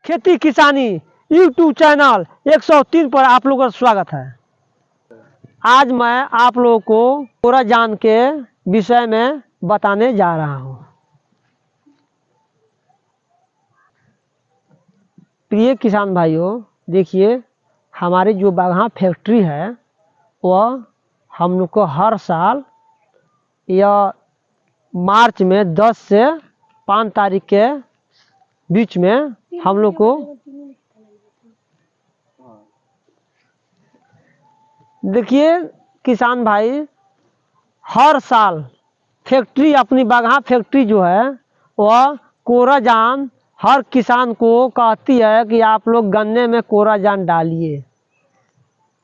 खेती किसानी YouTube channel 103 पर आप लोगों का स्वागत है। आज मैं आप लोगों को कोराजान के विषय में बताने जा रहा हूँ। प्रिय किसान भाइयों, देखिए हमारी जो बागहा फैक्ट्री है वह हम लोग को हर साल या मार्च में 10 से 5 तारीख के बीच में हम लोग को देखिए किसान भाई हर साल फैक्ट्री अपनी बागहा फैक्ट्री जो है वह कोराजान हर किसान को कहती है कि आप लोग गन्ने में कोराजान डालिए।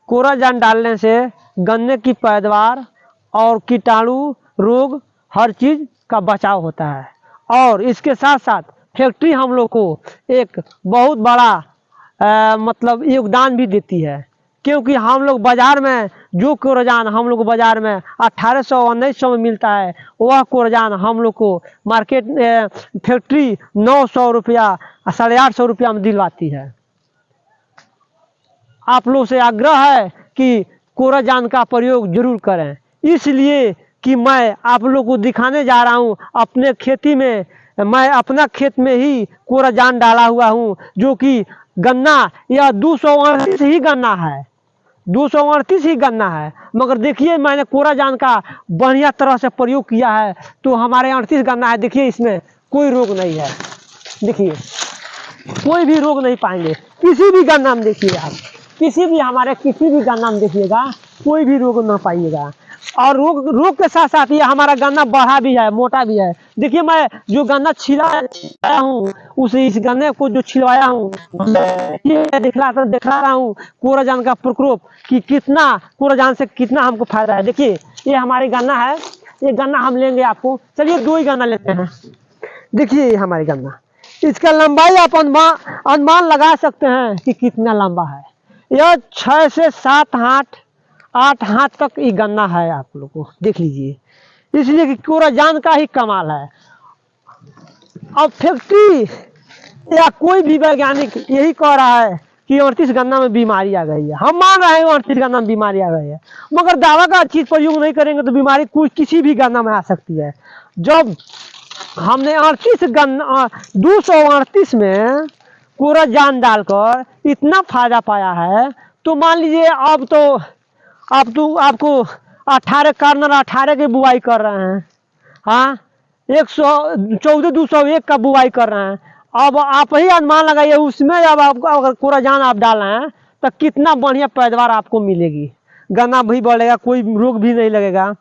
कोराजान डालने से गन्ने की पैदावार और कीटाणु रोग हर चीज़ का बचाव होता है। और इसके साथ साथ फैक्ट्री हम लोग को एक बहुत बड़ा मतलब योगदान भी देती है, क्योंकि हम लोग बाज़ार में जो कोराजान हम लोग को बाज़ार में 1800-1900 में मिलता है, वह कोराजान हम लोग को मार्केट फैक्ट्री 900 रुपया 850 रुपया में दिलवाती है। आप लोग से आग्रह है कि कोराजान का प्रयोग जरूर करें, इसलिए कि मैं आप लोग को दिखाने जा रहा हूँ अपने खेती में। मैं अपना खेत में ही कोराजान डाला हुआ हूँ, जो कि गन्ना यह 238 ही गन्ना है, 238 ही गन्ना है। मगर देखिए मैंने कोराजान का बढ़िया तरह से प्रयोग किया है तो हमारे 38 गन्ना है। देखिए इसमें कोई रोग नहीं है, देखिए कोई भी रोग नहीं पाएंगे किसी भी गन्ना में। देखिए आप किसी भी गन्ना में देखिएगा कोई भी रोग ना पाइएगा। और रोग के साथ साथ ये हमारा गन्ना बढ़ा भी है, मोटा भी है। देखिए मैं जो गन्ना छिलाया हूँ इस गन्ने को जो छिलवाया हूँ ये दिखला रहा हूँ कोराजान का प्रकोप कि कितना कोराजान से कितना हमको फायदा है। देखिए ये हमारी गन्ना है, ये गन्ना हम लेंगे आपको, चलिए 2 ही गन्ना लेते हैं। देखिए ये हमारी गन्ना, इसका लंबाई आप अनुमान लगा सकते हैं कि कितना लंबा है। यह 6 से 7 हाथ 8 हाथ तक ये गन्ना है, आप लोग को देख लीजिए। इसलिए कि कोराजान का ही कमाल है। अब फैक्ट्री या कोई भी वैज्ञानिक यही कह रहा है कि 38 गन्ना में बीमारी आ गई है। हम मान रहे हैं 38 गन्ना में बीमारी आ गई है, मगर दावा का चीज प्रयोग नहीं करेंगे तो बीमारी किसी भी गन्ना में आ सकती है। जब हमने 238 में कोराजान डालकर इतना फायदा पाया है तो मान लीजिए अब तो आपको 18 कार्नर 18 की बुआई कर रहे हैं, हाँ 114-201 का बुआई कर रहे हैं। अब आप ही अनुमान लगाइए उसमें अब आपको अगर कोराजान आप डाल रहे हैं तो कितना बढ़िया पैदावार आपको मिलेगी, गन्ना भी बढ़ेगा, कोई रोग भी नहीं लगेगा।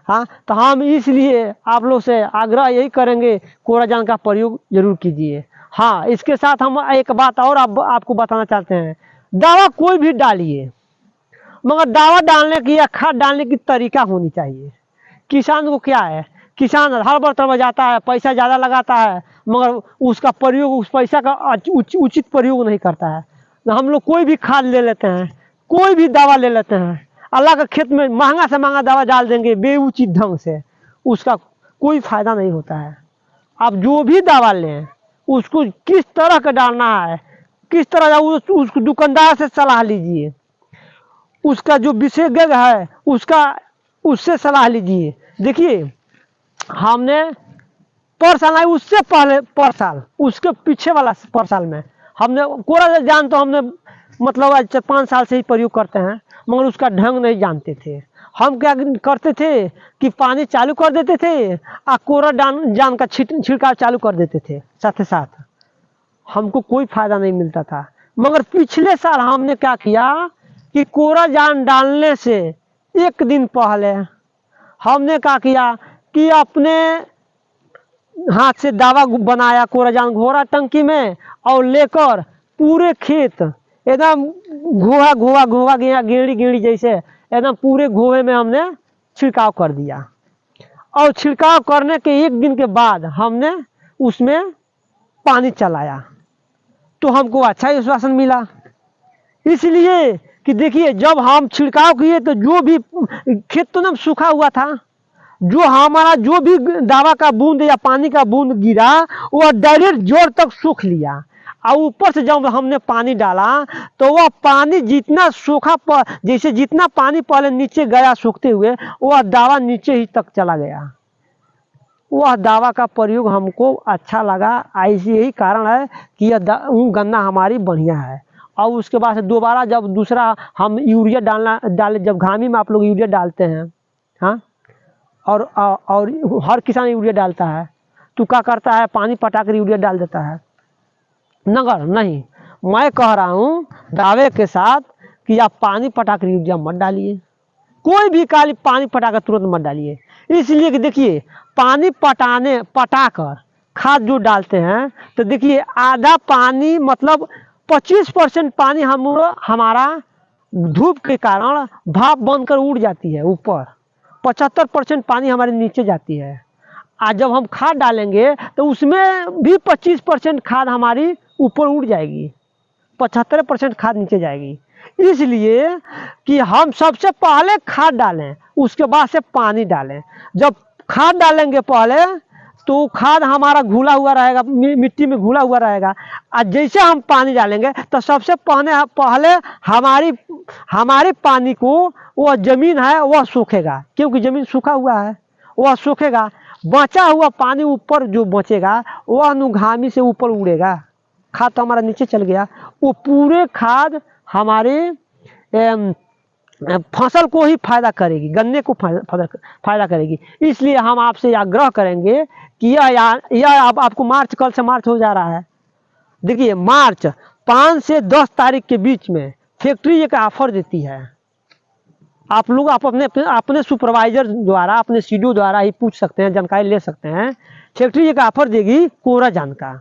हाँ तो हम इसलिए आप लोग से आग्रह यही करेंगे कोराजान का प्रयोग जरूर कीजिए। हाँ इसके साथ हम एक बात और आपको बताना चाहते हैं, दवा कोई भी डालिए मगर दावा डालने की या खाद डालने की तरीका होनी चाहिए। किसान को क्या है, किसान हड़बड़ तड़बड़ जाता है, पैसा ज़्यादा लगाता है मगर उसका प्रयोग उस पैसा का उचित प्रयोग नहीं करता है। हम लोग कोई भी खाद ले लेते हैं, कोई भी दवा ले लेते हैं, अल्लाह के खेत में महंगा से महंगा दवा डाल देंगे बेउचित ढंग से, उसका कोई फायदा नहीं होता है। आप जो भी दवा लें उसको किस तरह का डालना है, किस तरह उस दुकानदार से सलाह लीजिए, उसका जो विशेषज्ञ है उससे सलाह लीजिए। देखिए हमने पर साल उससे पहले पर साल उसके पीछे वाला पर साल में हमने कोराजान तो हमने मतलब आज 5 साल से ही प्रयोग करते हैं, मगर उसका ढंग नहीं जानते थे। हम क्या करते थे कि पानी चालू कर देते थे और कोराजान का छिड़काव चालू कर देते थे, साथ साथ हमको कोई फायदा नहीं मिलता था। मगर पिछले साल हमने क्या किया कि कोराजान डालने से 1 दिन पहले हमने क्या किया कि अपने हाथ से दवा बनाया कोराजान घोड़ा टंकी में और लेकर पूरे खेत एकदम घोवा गया गेड़ी जैसे एकदम पूरे घोवे में हमने छिड़काव कर दिया। और छिड़काव करने के 1 दिन के बाद हमने उसमें पानी चलाया तो हमको अच्छा विश्वासन मिला। इसलिए कि देखिए जब हम छिड़काव किए तो जो भी खेत तो ना सूखा हुआ था, जो हमारा जो भी दवा का बूंद या पानी का बूंद गिरा वो डायरेक्ट जड़ तक सूख लिया। और ऊपर से जब हमने पानी डाला तो वह पानी जितना सूखा जैसे जितना पानी पहले नीचे गया सूखते हुए, वह दावा नीचे ही तक चला गया। वह दावा का प्रयोग हमको अच्छा लगा। ऐसी यही कारण है कि यह गन्ना हमारी बढ़िया है। और उसके बाद से दोबारा जब दूसरा हम यूरिया डाले, जब घामी में आप लोग यूरिया डालते हैं, हाँ, और हर किसान यूरिया डालता है, तो क्या करता है, पानी पटाकर यूरिया डाल देता है। नगर नहीं, मैं कह रहा हूँ दावे के साथ कि आप पानी पटाकर यूरिया मत डालिए, कोई भी काली पानी पटाकर तुरंत मत डालिए। इसलिए कि देखिए, पानी पटाकर खाद जो डालते हैं तो देखिए आधा पानी मतलब 25% पानी हमारा धूप के कारण भाप बनकर उड़ जाती है ऊपर, 75% पानी हमारे नीचे जाती है। आज जब हम खाद डालेंगे तो उसमें भी 25% खाद हमारी ऊपर उड़ जाएगी, 75% खाद नीचे जाएगी। इसलिए कि हम सबसे पहले खाद डालें, उसके बाद से पानी डालें। जब खाद डालेंगे पहले तो खाद हमारा घुला हुआ रहेगा, मिट्टी में घुला हुआ रहेगा, और जैसे हम पानी डालेंगे तो सबसे पहले हमारे पानी को वह जमीन है वह सूखेगा, क्योंकि जमीन सूखा हुआ है, वह सूखेगा। बचा हुआ पानी ऊपर जो बचेगा वह अनुगामी से ऊपर उड़ेगा। खाद तो हमारा नीचे चल गया, वो पूरे खाद हमारे फसल को ही फायदा करेगी, गन्ने को फायदा करेगी। इसलिए हम आपसे आग्रह करेंगे कि यह आपको मार्च, कल से मार्च हो जा रहा है। देखिए मार्च 5 से 10 तारीख के बीच में फैक्ट्री एक ऑफर देती है। आप लोग अपने सुपरवाइजर द्वारा, अपने सीडीओ द्वारा ही पूछ सकते हैं, जानकारी ले सकते हैं। फैक्ट्री एक ऑफर देगी कोराजान का,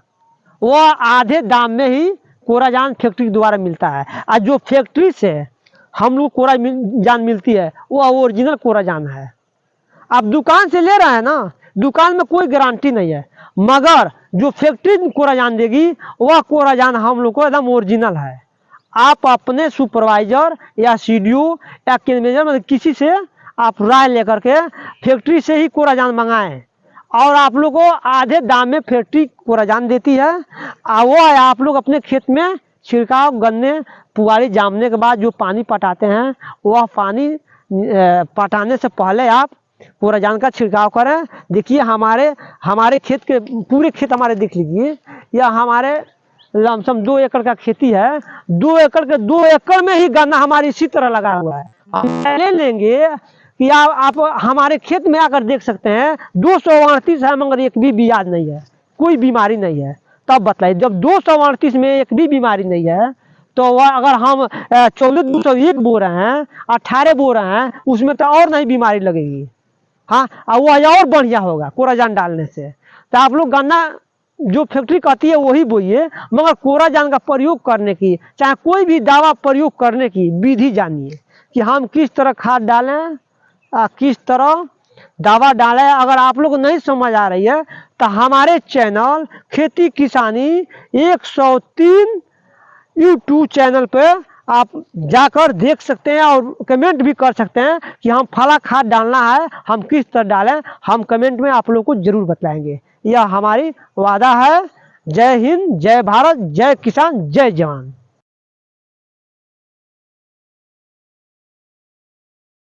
वह आधे दाम में ही कोराजान फैक्ट्री द्वारा मिलता है। और जो फैक्ट्री से हम लोग कोराजान मिलती है वह ओरिजिनल कोराजान है। आप दुकान से ले रहे हैं ना, दुकान में कोई गारंटी नहीं है, मगर जो फैक्ट्री कोराजान देगी वह कोराजान हम लोग को एकदम ओरिजिनल है। आप अपने सुपरवाइजर या सीडीओ या केंद्र मैनेजर मतलब किसी से आप राय लेकर के फैक्ट्री से ही कोराजान मंगाएं, और आप लोग को आधे दाम में फैक्ट्री कोराजान देती है। और वो आप लोग अपने खेत में छिड़काव, गन्ने पुआरी जामने के बाद जो पानी पटाते हैं, वह पानी पटाने से पहले आप कोराजान का छिड़काव करें। देखिए हमारे खेत के पूरे खेत हमारे देख लीजिए, या हमारे लमसम 2 एकड़ का खेती है, 2 एकड़ में ही गन्ना हमारी इसी तरह लगा हुआ है। हम ले लेंगे कि आप हमारे खेत में आकर देख सकते हैं 238 है, मगर एक भी बियाज नहीं है, कोई बीमारी नहीं है। तब बताइए, जब 238 में एक भी बीमारी नहीं है तो वह अगर हम 14,201 बो रहे हैं, 18 बो रहे हैं, उसमें तो और नहीं बीमारी लगेगी। हाँ, और वह और बढ़िया होगा कोराजान डालने से। तो आप लोग गन्ना जो फैक्ट्री कहती है वही बोइए, मगर कोराजान का प्रयोग करने की, चाहे कोई भी दवा प्रयोग करने की विधि जानिए कि हम किस तरह खाद डालें, किस तरह दवा डालें। अगर आप लोग को नहीं समझ आ रही है तो हमारे चैनल खेती किसानी 103 यूट्यूब चैनल पे आप जाकर देख सकते हैं और कमेंट भी कर सकते हैं कि हम फला खाद डालना है, हम किस तरह डालें। हम कमेंट में आप लोग को जरूर बताएंगे, यह हमारी वादा है। जय हिंद, जय भारत, जय किसान, जय जवान।